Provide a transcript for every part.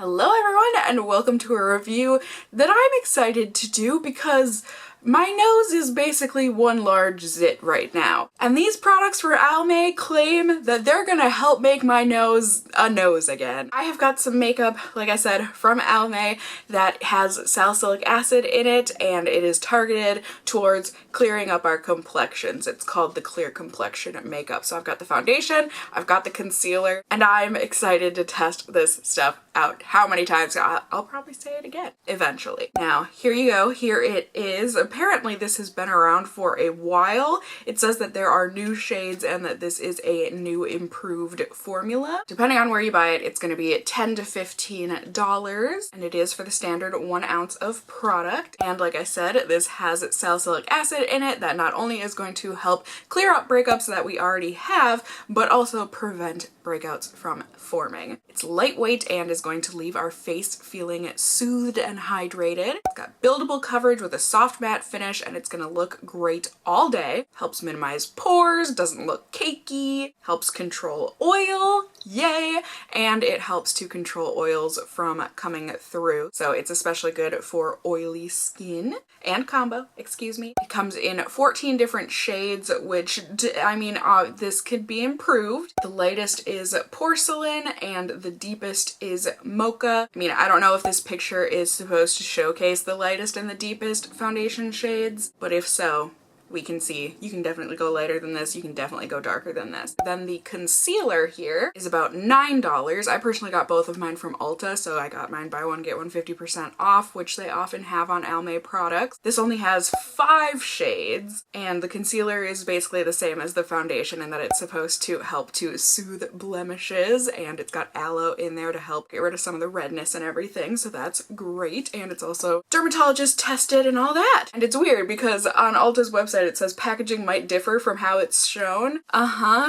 Hello everyone and welcome to a review that I'm excited to do because my nose is basically one large zit right now. And these products for Almay claim that they're gonna help make my nose a nose again. I have got some makeup, like I said, from Almay that has salicylic acid in it and it is targeted towards clearing up our complexions. It's called the Clear Complexion makeup. So I've got the foundation, I've got the concealer, and I'm excited to test this stuff out. How many times? I'll probably say it again eventually. Now, here you go. Here it is. Apparently this has been around for a while. It says that there are new shades and that this is a new improved formula. Depending on where you buy it, it's going to be $10 to $15 and it is for the standard 1 ounce of product. And like I said, this has salicylic acid in it that not only is going to help clear up breakups that we already have, but also prevent breakouts from forming. It's lightweight and is going to leave our face feeling soothed and hydrated. It's got buildable coverage with a soft matte finish and it's gonna look great all day. Helps minimize pores, doesn't look cakey, helps control oil, yay, and it helps to control oils from coming through. So it's especially good for oily skin and combo, excuse me. It comes in 14 different shades, which, I mean, this could be improved. The lightest is porcelain and the deepest is mocha. I mean, I don't know if this picture is supposed to showcase the lightest and the deepest foundation shades, but if so, we can see you can definitely go lighter than this, you can definitely go darker than this. Then the concealer here is about $9. I personally got both of mine from Ulta, so I got mine buy one get one 50% off, which they often have on Almay products. This only has 5 shades and the concealer is basically the same as the foundation in that it's supposed to help to soothe blemishes and it's got aloe in there to help get rid of some of the redness and everything, so that's great. And it's also dermatologist tested and all that. And it's weird because on Ulta's website it says packaging might differ from how it's shown.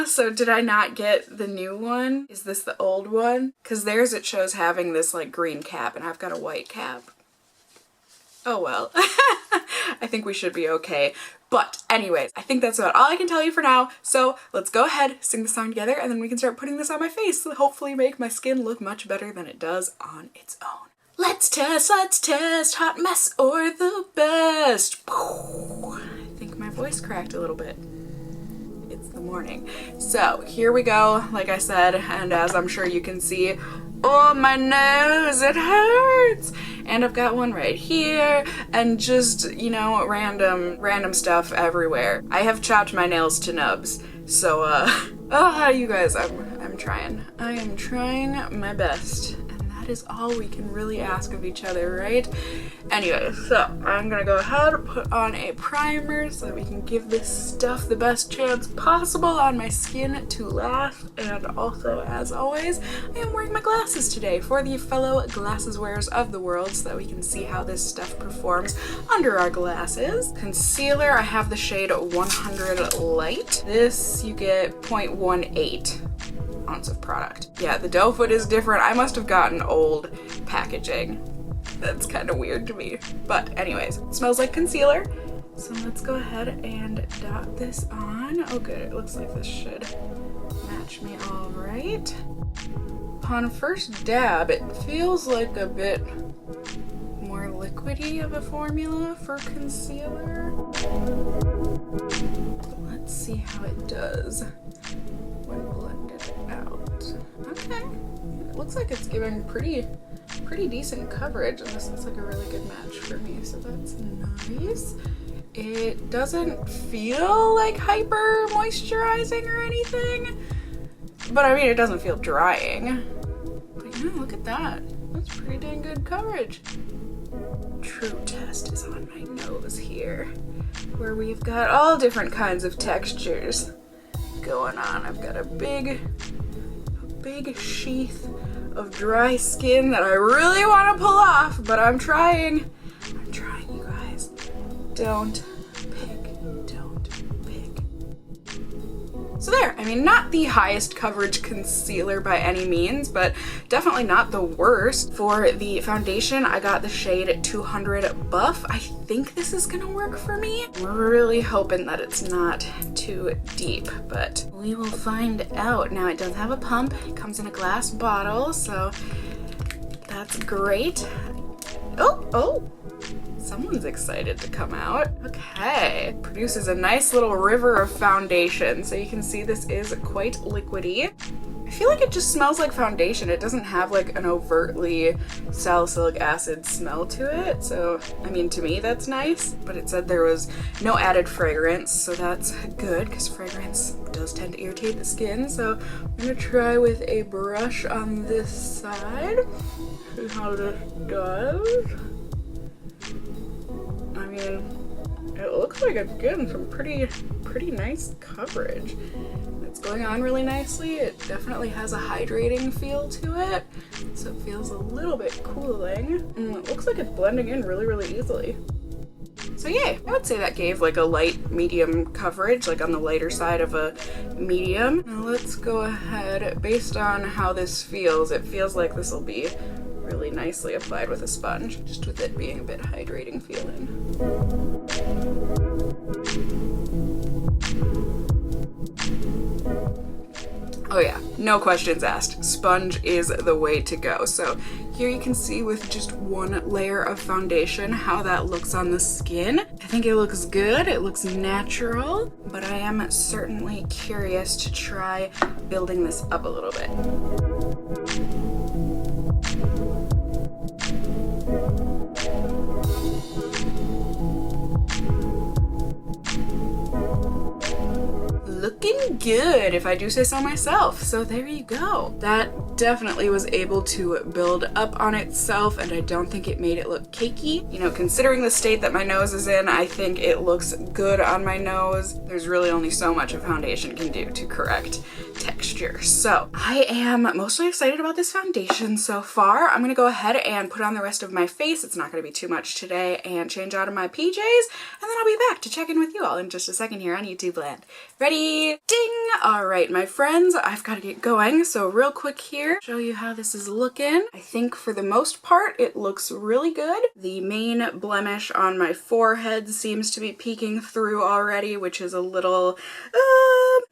So did I not get the new one? Is this the old one? Because theirs it shows having this like green cap and I've got a white cap. Oh well. I think we should be okay. But anyways, I think that's about all I can tell you for now. So let's go ahead, sing the song together, and then we can start putting this on my face to hopefully make my skin look much better than it does on its own. Let's test, hot mess or the best. I think my voice cracked a little bit. It's the morning. So here we go, like I said, and as I'm sure you can see, oh, my nose, it hurts! And I've got one right here, and just, you know, random stuff everywhere. I have chopped my nails to nubs, so, you guys, I'm trying. I am trying my best. That is all we can really ask of each other, right? Anyway, so I'm gonna go ahead and put on a primer so that we can give this stuff the best chance possible on my skin to last. And also, as always, I am wearing my glasses today for the fellow glasses wearers of the world so that we can see how this stuff performs under our glasses. Concealer, I have the shade 100 Light. This you get 0.18 ounce of product. Yeah, the doe foot is different. I must have gotten old packaging. That's kind of weird to me. But anyways, it smells like concealer. So let's go ahead and dot this on. Oh good, it looks like this should match me all right. Upon first dab, it feels like a bit more liquidy of a formula for concealer. Let's see how it does when blended out. Okay, it looks like it's giving pretty decent coverage, and this looks like a really good match for me, so that's nice. It doesn't feel like hyper moisturizing or anything, but I mean it doesn't feel drying. But yeah, look at that. That's pretty dang good coverage. True test is on my nose here, where we've got all different kinds of textures going on. I've got a big sheath of dry skin that I really want to pull off, but I'm trying, you guys. Don't pick. So there, I mean, not the highest coverage concealer by any means, but definitely not the worst. For the foundation, I got the shade 200 Buff. I think this is gonna work for me. I'm really hoping that it's not too deep, but we will find out. Now, it does have a pump. It comes in a glass bottle, so That's great. Oh, someone's excited to come out. Okay, produces a nice little river of foundation. So you can see this is quite liquidy. I feel like it just smells like foundation. It doesn't have like an overtly salicylic acid smell to it. So, I mean, to me, that's nice. But it said there was no added fragrance, so that's good because fragrance does tend to irritate the skin. So I'm gonna try with a brush on this side. See how this does. I mean, it looks like it's getting some pretty nice coverage. It's going on really nicely. It definitely has a hydrating feel to it, so it feels a little bit cooling. And it looks like it's blending in really easily. So yay, I would say that gave like a light medium coverage, like on the lighter side of a medium. Now let's go ahead, based on how this feels, it feels like this will be really nicely applied with a sponge, just with it being a bit hydrating feeling. Oh yeah, no questions asked. Sponge is the way to go. So here you can see with just one layer of foundation how that looks on the skin. I think it looks good, it looks natural, but I am certainly curious to try building this up a little bit. Looking good, if I do say so myself. So there you go. That definitely was able to build up on itself, and I don't think it made it look cakey. You know, considering the state that my nose is in, I think it looks good on my nose. There's really only so much a foundation can do to correct texture. So I am mostly excited about this foundation so far. I'm gonna go ahead and put on the rest of my face. It's not gonna be too much today, and change out of my PJs, and then I'll be back to check in with you all in just a second here on YouTube land. Ready? Ding! All right, my friends, I've got to get going. So real quick here, show you how this is looking. I think for the most part, it looks really good. The main blemish on my forehead seems to be peeking through already, which is a little,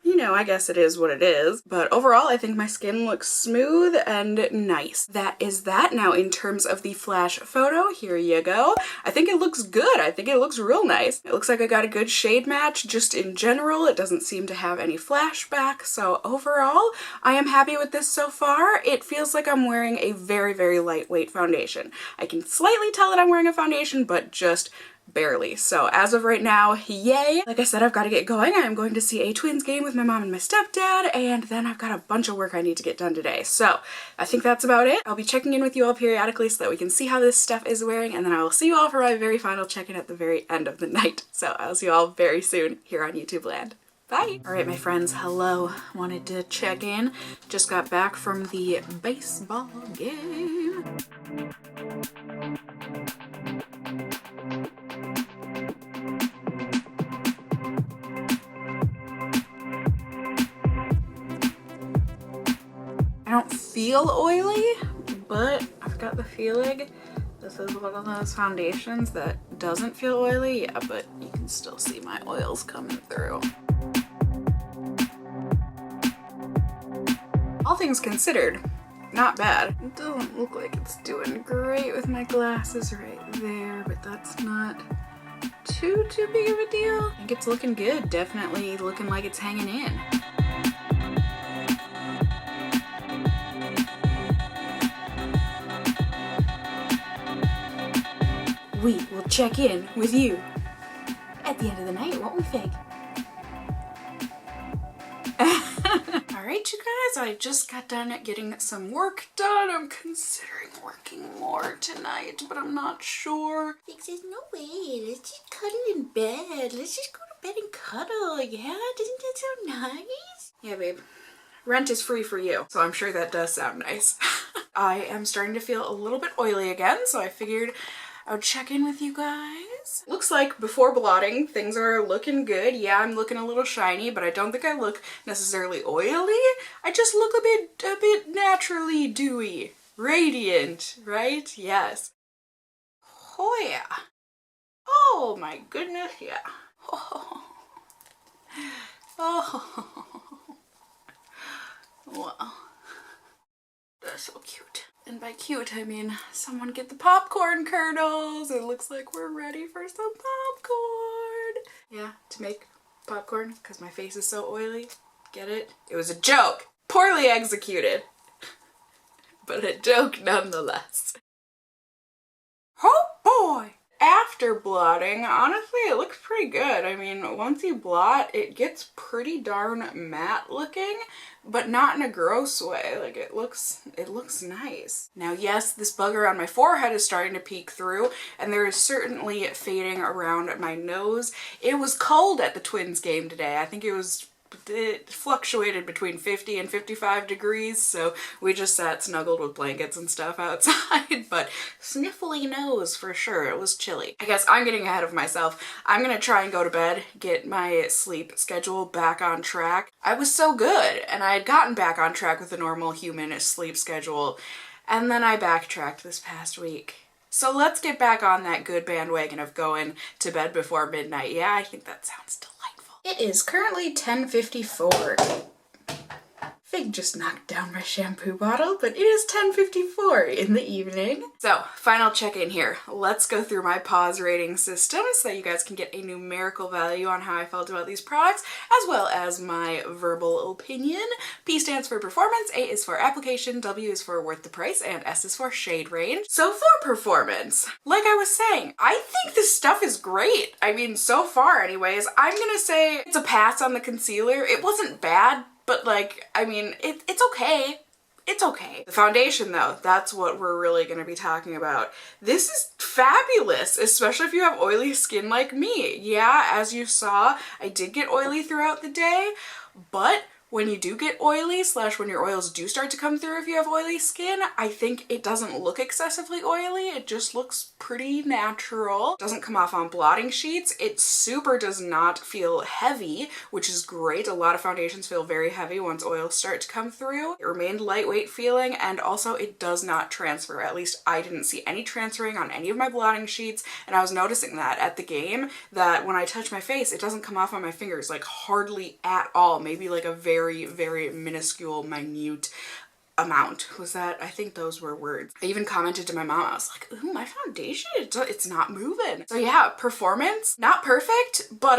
you know, I guess it is what it is. But overall, I think my skin looks smooth and nice. That is that. Now, in terms of the flash photo, here you go. I think it looks good. I think it looks real nice. It looks like I got a good shade match just in general. It doesn't seem to have any flashback. So overall, I am happy with this so far. It feels like I'm wearing a very lightweight foundation. I can slightly tell that I'm wearing a foundation, but just barely. So as of right now, yay. Like I said, I've got to get going. I'm going to see a Twins game with my mom and my stepdad, and then I've got a bunch of work I need to get done today. So I think that's about it. I'll be checking in with you all periodically so that we can see how this stuff is wearing, and then I will see you all for my very final check-in at the very end of the night. So I'll see you all very soon here on YouTube land. Bye. All right, my friends, hello. Wanted to check in. Just got back from the baseball game. I don't feel oily, but I've got the feeling this is one of those foundations that doesn't feel oily. Yeah, but you can still see my oils coming through. All things considered, not bad. It doesn't look like it's doing great with my glasses right there, but that's not too big of a deal. I think it's looking good. Definitely looking like it's hanging in. We will check in with you at the end of the night, won't we, Fig? Alright, you guys, I just got done getting some work done. I'm considering working more tonight, but I'm not sure. Fig says, no way, let's just cuddle in bed. Let's just go to bed and cuddle, yeah? Doesn't that sound nice? Yeah, babe. Rent is free for you, so I'm sure that does sound nice. I am starting to feel a little bit oily again, so I figured I would check in with you guys. Looks like before blotting, things are looking good. Yeah, I'm looking a little shiny, but I don't think I look necessarily oily. I just look a bit naturally dewy, radiant, right? Yes. Oh yeah. Oh my goodness, yeah. Oh. Oh. Wow. That's so cute. And by cute, I mean someone get the popcorn kernels. It looks like we're ready for some popcorn. Yeah, to make popcorn because my face is so oily. Get it? It was a joke. Poorly executed. But a joke nonetheless. Oh boy! After blotting, honestly, it looks pretty good. I mean, once you blot, it gets pretty darn matte looking, but not in a gross way. Like, it looks nice. Now, yes, this bugger on my forehead is starting to peek through, and there is certainly fading around my nose. It was cold at the Twins game today. I think it fluctuated between 50 and 55 degrees, so we just sat snuggled with blankets and stuff outside, but sniffly nose for sure. It was chilly. I guess I'm getting ahead of myself. I'm gonna try and go to bed, get my sleep schedule back on track. I was so good, and I had gotten back on track with a normal human sleep schedule, and then I backtracked this past week. So let's get back on that good bandwagon of going to bed before midnight. Yeah, I think that sounds delightful. It is currently 10:54. Fig just knocked down my shampoo bottle, but it is 10:54 in the evening. So, final check-in here. Let's go through my pause rating system so you guys can get a numerical value on how I felt about these products, as well as my verbal opinion. P stands for performance, A is for application, W is for worth the price, and S is for shade range. So for performance, like I was saying, I think this stuff is great. I mean, so far anyways. I'm gonna say it's a pass on the concealer. It wasn't bad, but like, I mean, it's okay. It's okay. The foundation though, that's what we're really gonna be talking about. This is fabulous, especially if you have oily skin like me. Yeah, as you saw, I did get oily throughout the day, but when you do get oily, / when your oils do start to come through if you have oily skin, I think it doesn't look excessively oily. It just looks pretty natural. It doesn't come off on blotting sheets. It super does not feel heavy, which is great. A lot of foundations feel very heavy once oils start to come through. It remained lightweight feeling, and also it does not transfer. At least I didn't see any transferring on any of my blotting sheets, and I was noticing that at the game, that when I touch my face, it doesn't come off on my fingers, like hardly at all. Maybe like a very, very minuscule, minute amount. Was that? I think those were words. I even commented to my mom. I was like, ooh, my foundation, it's not moving. So yeah, performance, not perfect, but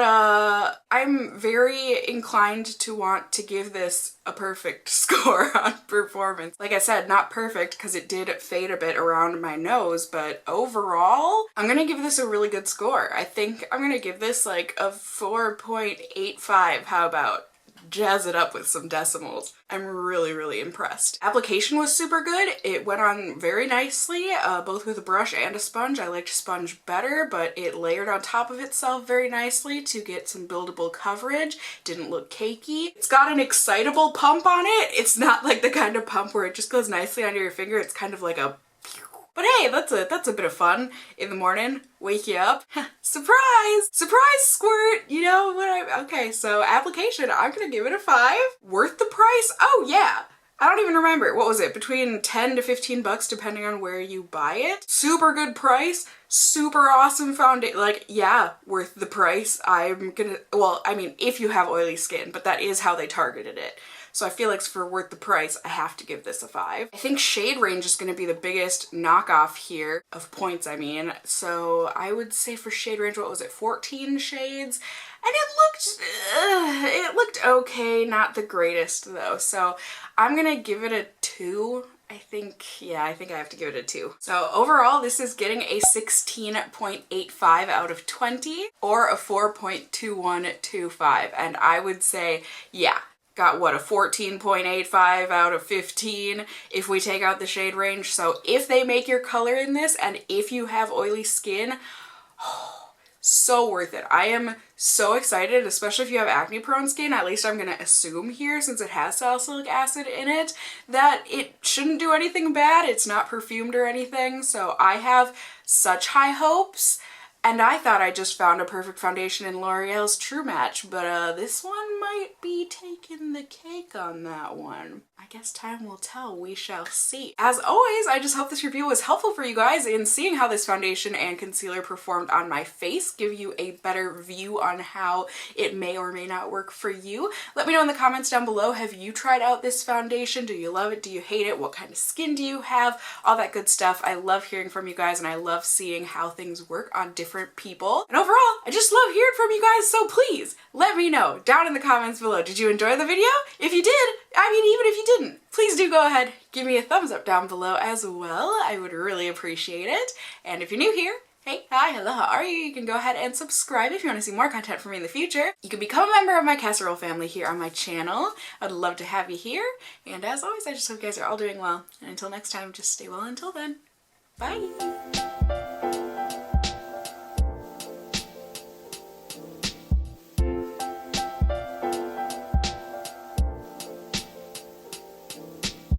I'm very inclined to want to give this a perfect score on performance. Like I said, not perfect because it did fade a bit around my nose, but overall, I'm gonna give this a really good score. I think I'm gonna give this like a 4.85. How about? Jazz it up with some decimals. I'm really, really impressed. Application was super good. It went on very nicely, both with a brush and a sponge. I liked sponge better, but it layered on top of itself very nicely to get some buildable coverage. Didn't look cakey. It's got an excitable pump on it. It's not like the kind of pump where it just goes nicely under your finger. It's kind of like a... But hey, that's a bit of fun in the morning. Wake you up. Surprise! Surprise squirt! You know what okay, so application, I'm gonna give it a 5. Worth the price? Oh yeah! I don't even remember. What was it? Between 10 to 15 bucks depending on where you buy it. Super good price. Super awesome foundation. Like, yeah, worth the price. I'm gonna, well, I mean, if you have oily skin, but that is how they targeted it. So I feel like for worth the price, I have to give this a 5. I think shade range is going to be the biggest knockoff here, of points I mean. So I would say for shade range, what was it, 14 shades? And it looked okay, not the greatest though. So I'm going to give it a 2. I think I have to give it a 2. So overall, this is getting a 16.85 out of 20 or a 4.2125. And I would say, yeah, got what, a 14.85 out of 15 if we take out the shade range. So if they make your color in this and if you have oily skin, so worth it. I am so excited, especially if you have acne prone skin. At least I'm gonna assume here, since it has salicylic acid in it, that it shouldn't do anything bad. It's not perfumed or anything. So I have such high hopes. And I thought I just found a perfect foundation in L'Oreal's True Match, but this one might be taking the cake on that one. I guess time will tell, we shall see. As always, I just hope this review was helpful for you guys in seeing how this foundation and concealer performed on my face, give you a better view on how it may or may not work for you. Let me know in the comments down below, have you tried out this foundation? Do you love it? Do you hate it? What kind of skin do you have? All that good stuff. I love hearing from you guys and I love seeing how things work on different people. And overall, I just love hearing from you guys, so please let me know down in the comments below. Did you enjoy the video? If you did, I mean, even if you didn't, please do go ahead, give me a thumbs up down below as well. I would really appreciate it. And if you're new here, hey, hi, hello, how are you? You can go ahead and subscribe if you want to see more content from me in the future. You can become a member of my casserole family here on my channel. I'd love to have you here. And as always, I just hope you guys are all doing well. And until next time, just stay well until then. Bye!